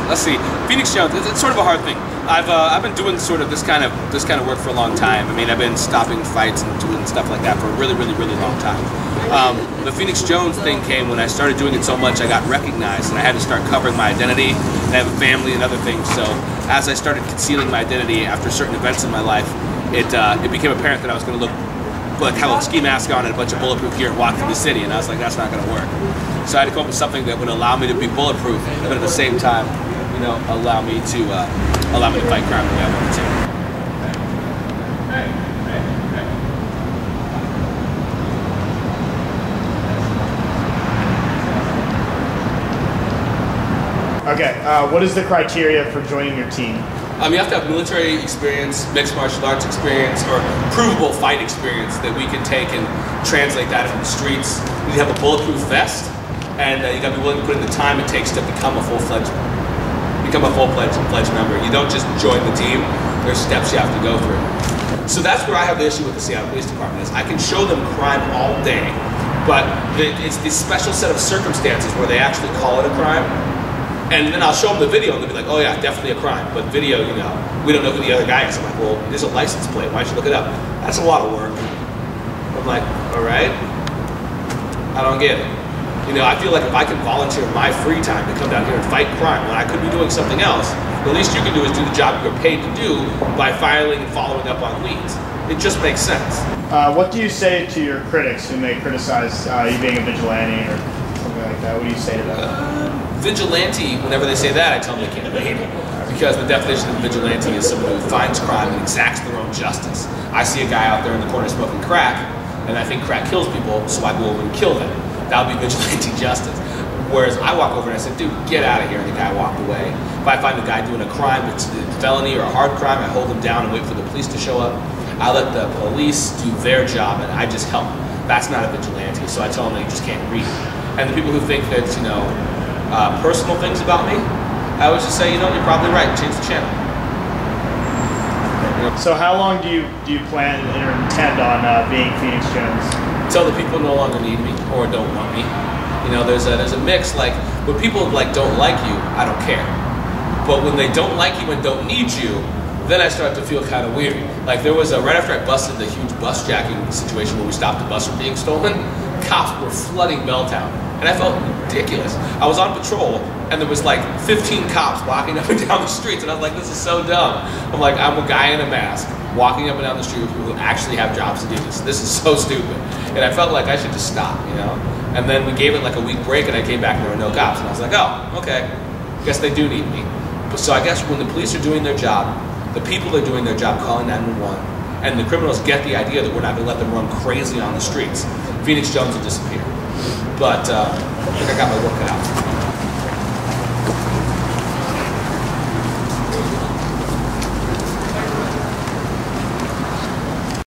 let's see. Phoenix Jones, it's sort of a hard thing. I've been doing sort of this kind of work for a long time. I mean, I've been stopping fights and doing stuff like that for a really long time. The Phoenix Jones thing came when I started doing it so much I got recognized, and I had to start covering my identity. And I have a family and other things, so as I started concealing my identity after certain events in my life, it became apparent that I was going to look like have a ski mask on and a bunch of bulletproof gear and walk through the city, and I was like, that's not going to work. So I had to come up with something that would allow me to be bulletproof, but at the same time, you know, allow me to fight crime the way I wanted to. Okay, what is the criteria for joining your team? You have to have military experience, mixed martial arts experience, or provable fight experience that we can take and translate that into the streets. You have a bulletproof vest, and you got to be willing to put in the time it takes to become a full-fledged member. You don't just join the team. There's steps you have to go through. So that's where I have the issue with the Seattle Police Department is I can show them crime all day, but it's this special set of circumstances where they actually call it a crime. And then I'll show them the video and they'll be like, oh yeah, definitely a crime. But video, you know, we don't know who the other guy is. I'm like, well, there's a license plate. Why don't you look it up? That's a lot of work. I'm like, all right. I don't get it. You know, I feel like if I can volunteer my free time to come down here and fight crime when I could be doing something else, the least you can do is do the job you're paid to do by filing and following up on leads. It just makes sense. What do you say to your critics who may criticize you being a vigilante or something like that? What do you say to that? Vigilante, whenever they say that, I tell them they can't hate it. Because the definition of vigilante is someone who finds crime and exacts their own justice. I see a guy out there in the corner smoking crack, and I think crack kills people, so I go over and kill them. That would be vigilante justice. Whereas I walk over and I say, dude, get out of here, and the guy walked away. If I find the guy doing a crime, it's a felony or a hard crime, I hold him down and wait for the police to show up. I let the police do their job, and I just help them. That's not a vigilante, so I tell them they just can't read. And the people who think that, you know, personal things about me, I always just say, you know, you're probably right, change the channel. So how long do you plan or intend on being Phoenix Jones? Until the people no longer need me or don't want me. You know, there's a mix, like, when people like don't like you, I don't care. But when they don't like you and don't need you, then I start to feel kind of weird. Like there was right after I busted the huge bus jacking situation where we stopped the bus from being stolen, cops were flooding Belltown. And I felt ridiculous. I was on patrol, and there was like 15 cops walking up and down the streets, and I was like, this is so dumb. I'm like, I'm a guy in a mask, walking up and down the street with people who actually have jobs to do this. This is so stupid. And I felt like I should just stop, you know? And then we gave it like a week break, and I came back and there were no cops. And I was like, oh, okay. Guess they do need me. So I guess when the police are doing their job, the people are doing their job calling 911, and the criminals get the idea that we're not going to let them run crazy on the streets, Phoenix Jones will disappear. But I think I got my work cut out.